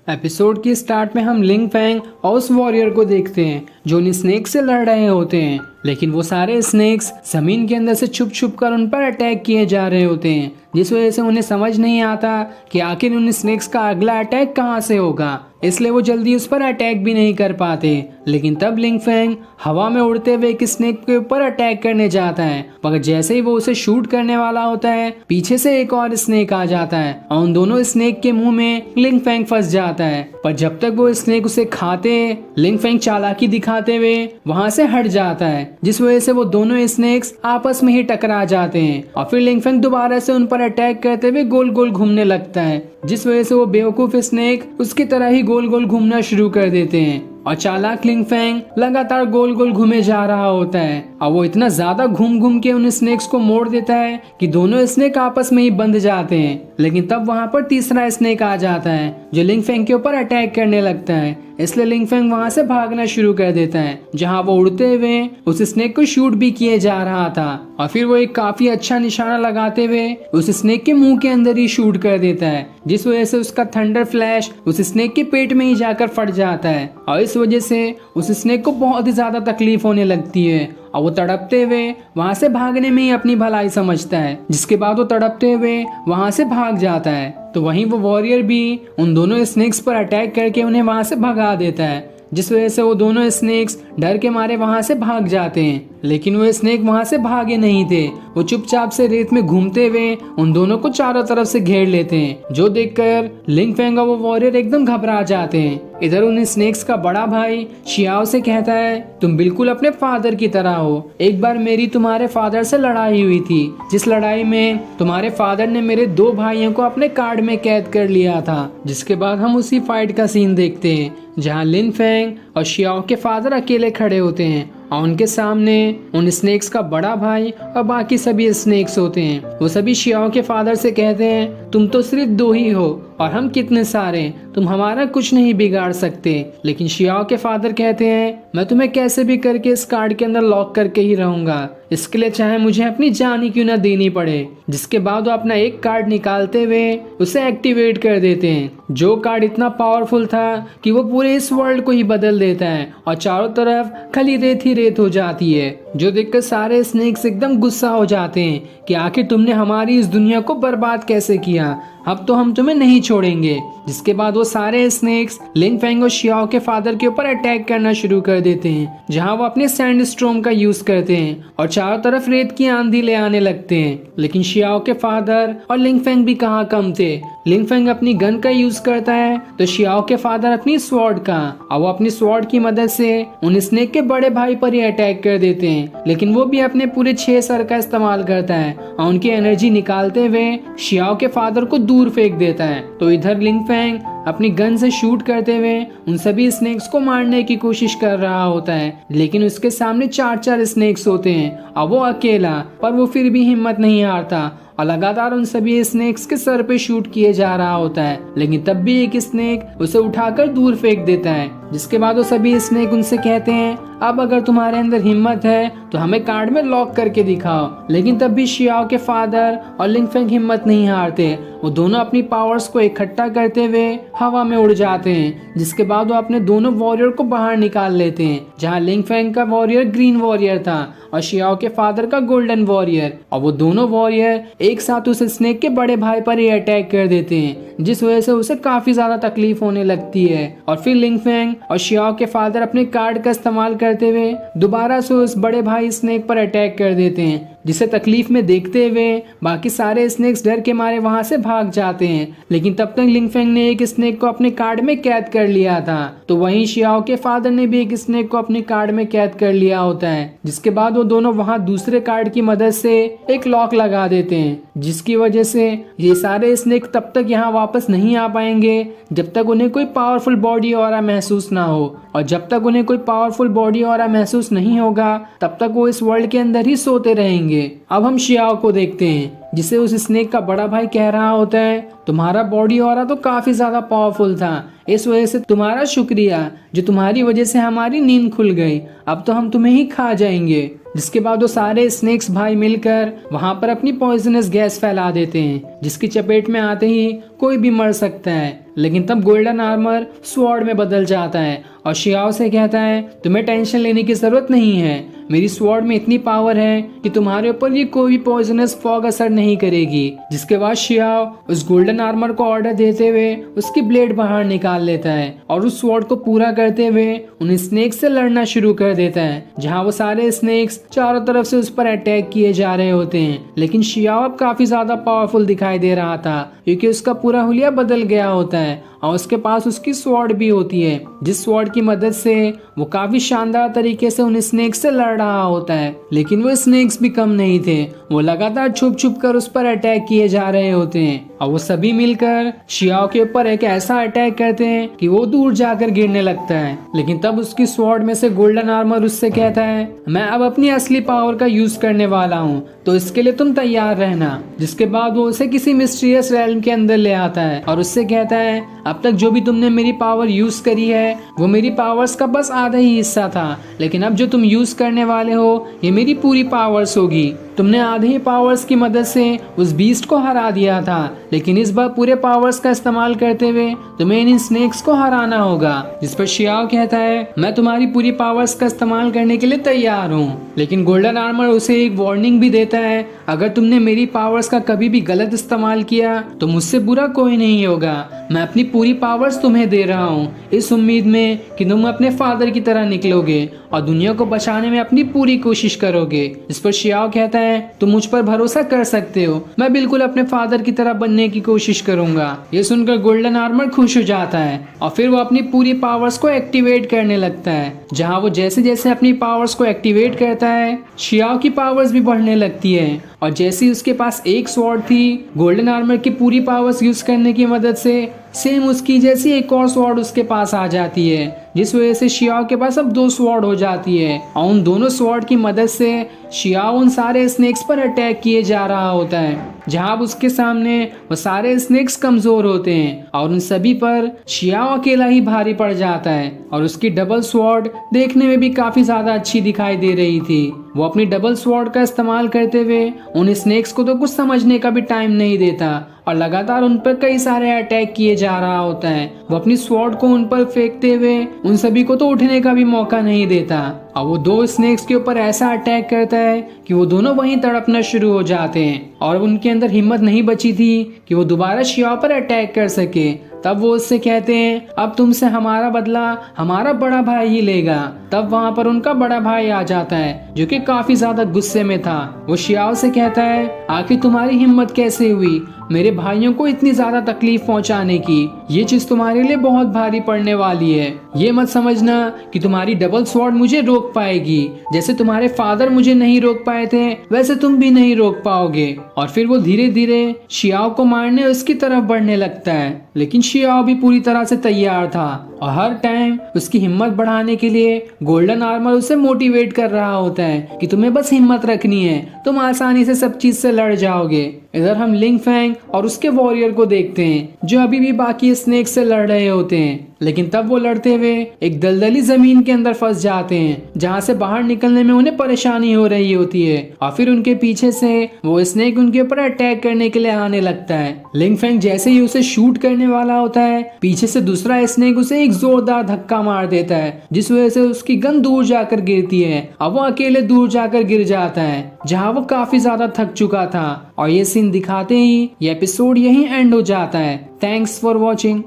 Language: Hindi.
एपिसोड की स्टार्ट में हम लिंग फैंग और उस वॉरियर को देखते हैं जो उन स्नेक से लड़ रहे होते हैं, लेकिन वो सारे स्नेक्स जमीन के अंदर से छुप छुप कर उन पर अटैक किए जा रहे होते हैं, जिस वजह से उन्हें समझ नहीं आता कि आखिर उन स्नेक्स का अगला अटैक कहां से होगा। इसलिए वो जल्दी उस पर अटैक भी नहीं कर पाते। लेकिन तब लिंग फैंग हवा में उड़ते हुए एक स्नेक के ऊपर अटैक करने जाता है, मगर जैसे ही वो उसे शूट करने वाला होता है पीछे से एक और स्नेक आ जाता है और उन दोनों स्नेक के मुंह में लिंग फैंग फंस जाता है। पर जब तक वो स्नेक उसे खाते, लिंग फैंग चालाकी दिखाते हुए वहां से हट जाता है, जिस वजह से वो दोनों स्नेक्स आपस में ही टकरा जाते हैं और फिर लिंग फैंग दोबारा से उन पर अटैक करते हुए गोल गोल घूमने लगता है, जिस वजह से वो बेवकूफ स्नेक उसकी तरह ही गोल गोल घूमना शुरू कर देते हैं और चालाक लिंग फैंग लगातार गोल गोल घूमे जा रहा होता है और वो इतना ज्यादा घूम घूम के उन स्नेक्स को मोड़ देता है कि दोनों स्नेक आपस में ही बंध जाते हैं। लेकिन तब वहां पर तीसरा स्नेक आ जाता है जो लिंग फैंग के ऊपर अटैक करने लगता है, इसलिए लिंग फैंग वहां से भागना शुरू कर देता है, जहां वो उड़ते हुए उस स्नेक को शूट भी किए जा रहा था और फिर वो एक काफी अच्छा निशाना लगाते हुए उस स्नेक के मुंह के अंदर ही शूट कर देता है, जिस वजह से उसका थंडर फ्लैश उस स्नेक के पेट में ही जाकर फट जाता है और इस वजह से उस स्नेक को बहुत ही ज्यादा तकलीफ होने लगती है और वो तड़पते हुए वहां से भागने में ही अपनी भलाई समझता है, जिसके बाद वो तड़पते हुए वहां से भाग जाता है। तो वहीं वो वॉरियर भी उन दोनों स्नेक्स पर अटैक करके उन्हें वहां से भगा देता है, जिस वजह से वो दोनों स्नेक्स डर के मारे वहां से भाग जाते हैं। लेकिन वो स्नेक वहां से भागे नहीं थे, वो चुपचाप से रेत में घूमते हुए उन दोनों को चारों तरफ से घेर लेते हैं, जो देखकर लिंग फैंग और वो वॉरियर एकदम घबरा जाते हैं। इधर उन स्नेक्स का बड़ा भाई शियाओ से कहता है, तुम बिल्कुल अपने फादर की तरह हो। एक बार मेरी तुम्हारे फादर से लड़ाई हुई थी, जिस लड़ाई में तुम्हारे फादर ने मेरे 2 भाइयों को अपने कार्ड में कैद कर लिया था। जिसके बाद हम उसी फाइट का सीन देखते हैं जहां लिन फैंग और शियाओ के फादर अकेले खड़े होते हैं और उनके सामने उन स्नेक्स का बड़ा भाई और बाकी सभी स्नेक्स होते हैं। वो सभी शियाओ के फादर से कहते हैं, तुम तो सिर्फ 2 ही हो और हम कितने सारे, तुम हमारा कुछ नहीं बिगाड़ सकते। लेकिन शियाओ के फादर कहते हैं, मैं तुम्हें कैसे भी करके इस कार्ड के अंदर लॉक करके ही रहूंगा, इसके लिए चाहे मुझे अपनी जान ही क्यों ना देनी पड़े। जिसके बाद वो अपना एक कार्ड निकालते हुए उसे एक्टिवेट कर देते हैं, जो कार्ड इतना पावरफुल था कि वो पूरे इस वर्ल्ड को ही बदल देता है और चारों तरफ खाली रेत ही रेत हो जाती है, जो देखकर सारे स्नेक्स एकदम गुस्सा हो जाते हैं कि आखिर तुमने हमारी इस दुनिया को बर्बाद कैसे किया, अब तो हम तुम्हें नहीं छोड़ेंगे। जिसके बाद वो सारे स्नेक्स लिंग फैंग और शियाओ के फादर के ऊपर अटैक करना शुरू कर देते हैं, जहां वो अपने सैंड स्टॉर्म का यूज करते हैं और चारों तरफ रेत की आंधी ले आने लगते हैं। लेकिन शियाओ के फादर और लिंग फैंग भी कहाँ कम थे। लिंग फैंग अपनी गन का यूज करता है तो शियाओ के फादर अपनी स्वॉर्ड का, और वो अपनी स्वॉर्ड की मदद से उन स्नेक के बड़े भाई पर ही अटैक कर देते हैं। लेकिन वो भी अपने पूरे 6 सर का इस्तेमाल करता है और उनकी एनर्जी निकालते हुए शियाओ के फादर को दूर फेंक देता है। तो इधर लिंग फैंग अपनी गन से शूट करते हुए उन सभी स्नेक्स को मारने की कोशिश कर रहा होता है, लेकिन उसके सामने 4 स्नेक्स होते हैं और वो अकेला, पर वो फिर भी हिम्मत नहीं हारता और लगातार उन सभी स्नेक्स के सर पे शूट किए जा रहा होता है। लेकिन तब भी एक स्नेक उसे उठाकर दूर फेंक देता है, जिसके बाद वो सभी स्नेक उनसे कहते हैं, अब अगर तुम्हारे अंदर हिम्मत है तो हमें कार्ड में लॉक करके दिखाओ। लेकिन तब भी शियाओ के फादर और लिंग फैंग हिम्मत नहीं हारते, वो दोनों अपनी पावर्स को इकट्ठा करते हुए हवा में उड़ जाते हैं। जिसके बाद वो अपने दोनों वॉरियर को बाहर निकाल लेते हैं, जहां लिंग फैंग का वॉरियर ग्रीन वॉरियर था और शियाओ के फादर का गोल्डन वॉरियर, और वो दोनों वॉरियर एक साथ उस स्नेक के बड़े भाई पर ही अटैक कर देते हैं, जिस वजह से उसे काफी ज्यादा तकलीफ होने लगती है। और फिर लिंग फैंग और शियाओ के फादर अपने कार्ड का इस्तेमाल करते हुए दोबारा से उस बड़े भाई स्नेक पर अटैक कर देते हैं, जिसे तकलीफ में देखते हुए बाकी सारे स्नेक्स डर के मारे वहां से भाग जाते हैं। लेकिन तब तक लिंग फैंग ने एक स्नेक को अपने कार्ड में कैद कर लिया था, तो वहीं शियाओ के फादर ने भी एक स्नेक को अपने कार्ड में कैद कर लिया होता है। जिसके बाद वो दोनों वहां दूसरे कार्ड की मदद से एक लॉक लगा देते हैं, जिसकी वजह से ये सारे स्नेक तब तक यहाँ वापस नहीं आ पाएंगे जब तक उन्हें कोई पावरफुल बॉडी ऑरा महसूस ना हो, और जब तक उन्हें कोई पावरफुल बॉडी ऑरा महसूस नहीं होगा तब तक वो इस वर्ल्ड के अंदर ही सोते रहेंगे। अब हम शियाओ को देखते हैं, जिसे उस स्नेक का बड़ा भाई कह रहा होता है, तुम्हारा बॉडी ऑरा तो काफी ज्यादा पावरफुल था, इस वजह से तुम्हारा शुक्रिया, जो तुम्हारी वजह से हमारी नींद खुल गई, अब तो हम तुम्हें ही खा जाएंगे। जिसके बाद वो सारे स्नेक्स भाई मिलकर वहां पर अपनी पॉइजनस गैस फैला देते हैं, जिसकी चपेट में आते ही कोई भी मर सकता है। लेकिन तब गोल्डन आर्मर स्वॉर्ड में बदल जाता है और शियाओ से कहता है तुम्हें टेंशन लेने की जरूरत नहीं है, मेरी स्वॉर्ड में इतनी पावर है कि तुम्हारे ऊपर ये कोई भी पॉइजनस फॉग असर नहीं करेगी। जिसके बाद शियाओ उस गोल्डन आर्मर को ऑर्डर देते हुए उसकी ब्लेड बाहर निकाल लेता है और उस स्वॉर्ड को पूरा करते हुए उन स्नेक्स से लड़ना शुरू कर देता है, जहाँ वो सारे स्नेक्स चारों तरफ से उस पर अटैक किए जा रहे होते हैं। लेकिन शियाओ अब काफी ज्यादा पावरफुल दिखाई दे रहा था क्योंकि उसका पूरा हुलिया बदल गया होता है और उसके पास उसकी स्वॉर्ड भी होती है, जिस स्वॉर्ड की मदद से वो काफी शानदार तरीके से उन स्नेक्स से लड़ रहा होता है। लेकिन वो स्नेक्स भी कम नहीं थे, वो लगातार छुप छुप कर उस पर अटैक किए जा रहे होते हैं और वो सभी मिलकर शियाओ के ऊपर एक ऐसा अटैक करते हैं कि वो दूर जाकर गिरने लगता है। लेकिन तब उसकी स्वॉर्ड में से गोल्डन आर्मर उससे कहता है मैं अब अपनी असली पावर का यूज करने वाला हूँ, तो इसके लिए तुम तैयार रहना। जिसके बाद वो उसे किसी मिस्टीरियस रैल्म के अंदर ले आता है और उससे कहता है अब तक जो भी तुमने मेरी पावर यूज करी है वो मेरी पावर्स का बस आधा ही हिस्सा था, लेकिन अब जो तुम यूज करने वाले हो ये मेरी पूरी पावर्स होगी। तुमने आधे ही पावर्स की मदद से उस बीस्ट को हरा दिया था, लेकिन इस बार पूरे पावर्स का इस्तेमाल करते हुए तुम्हें इन स्नेक्स को हराना होगा। जिस पर शियाओ कहता है मैं तुम्हारी पूरी पावर्स का इस्तेमाल करने के लिए तैयार हूँ। लेकिन गोल्डन आर्मर उसे एक वार्निंग भी देता है अगर तुमने मेरी पावर्स का कभी भी गलत इस्तेमाल किया तो मुझसे बुरा कोई नहीं होगा, मैं अपनी पूरी पावर्स तुम्हें दे रहा हूँ इस उम्मीद में कि तुम अपने फादर की तरह निकलोगे और दुनिया को बचाने में अपनी पूरी कोशिश करोगे। इस पर शियाओ कहता है तुम मुझ पर भरोसा कर सकते हो, मैं बिल्कुल अपने फादर की तरह बनने की कोशिश करूंगा। ये सुनकर गोल्डन आर्मर खुश हो जाता है और फिर वो अपनी पूरी पावर्स को एक्टिवेट करने लगता है। जहाँ वो जैसे जैसे अपनी पावर्स को एक्टिवेट करता है शियाओ की पावर्स भी बढ़ने लगती है और जैसे उसके पास एक स्वॉर्ड थी गोल्डन आर्मर की पूरी पावर्स यूज करने की मदद से सेम उसकी जैसी एक और स्वॉर्ड उसके पास आ जाती है, जिस वजह से शियाओ के पास अब 2 स्वॉर्ड हो जाती है और उन दोनों स्वॉर्ड की मदद से शियाओ उन सारे स्नेक्स पर अटैक किए जा रहा होता है। जहाँ उसके सामने वो सारे स्नेक्स कमजोर होते हैं और उन सभी पर शियाओ अकेला ही भारी पड़ जाता है और उसकी डबल स्वॉर्ड देखने में भी काफी ज्यादा अच्छी दिखाई दे रही थी। वो अपनी डबल स्वॉर्ड का इस्तेमाल करते हुए उन स्नेक्स को तो कुछ समझने का भी टाइम नहीं देता और लगातार उन पर कई सारे अटैक किए जा रहा होता है। वो अपनी स्वॉर्ड को उन पर फेंकते हुए उन सभी को तो उठने का भी मौका नहीं देता और वो 2 स्नेक्स के ऊपर ऐसा अटैक करता है कि वो दोनों वहीं तड़पना शुरू हो जाते हैं और उनके अंदर हिम्मत नहीं बची थी कि वो दोबारा शियाओ पर अटैक कर सके। तब वो उससे कहते हैं अब तुमसे हमारा बदला हमारा बड़ा भाई ही लेगा। तब वहाँ पर उनका बड़ा भाई आ जाता है जो कि काफी ज्यादा गुस्से में था। वो शियाओ से कहता है आखिर तुम्हारी हिम्मत कैसे हुई मेरे भाइयों को इतनी ज्यादा तकलीफ पहुंचाने की, ये चीज तुम्हारे लिए बहुत भारी पड़ने वाली है। ये मत समझना कि तुम्हारी डबल स्वॉर्ड मुझे रोक पाएगी, जैसे तुम्हारे फादर मुझे नहीं रोक पाए थे वैसे तुम भी नहीं रोक पाओगे। और फिर वो धीरे धीरे शियाओ को मारने उसकी तरफ बढ़ने लगता है, लेकिन शियाओ भी पूरी तरह से तैयार था और हर टाइम उसकी हिम्मत बढ़ाने के लिए गोल्डन आर्मर उसे मोटिवेट कर रहा होता है कि तुम्हें बस हिम्मत रखनी है, तुम आसानी से सब चीज से लड़ जाओगे। इधर हम लिंग फैंग और उसके वॉरियर को देखते हैं जो अभी भी बाकी स्नेक से लड़ रहे होते हैं, लेकिन तब वो लड़ते हुए एक दलदली जमीन के अंदर फंस जाते हैं जहाँ से बाहर निकलने में उन्हें परेशानी हो रही होती है और फिर उनके पीछे से वो स्नेक उनके ऊपर अटैक करने के लिए आने लगता है। लिंग फैंग जैसे ही उसे शूट करने वाला होता है पीछे से दूसरा स्नेक उसे एक जोरदार धक्का मार देता है जिस वजह से उसकी गन दूर जाकर गिरती है और वो अकेले दूर जाकर गिर जाता है जहाँ वो काफी ज्यादा थक चुका था। और ये सीन दिखाते ही ये एपिसोड यहीं एंड हो जाता है। Thanks for watching.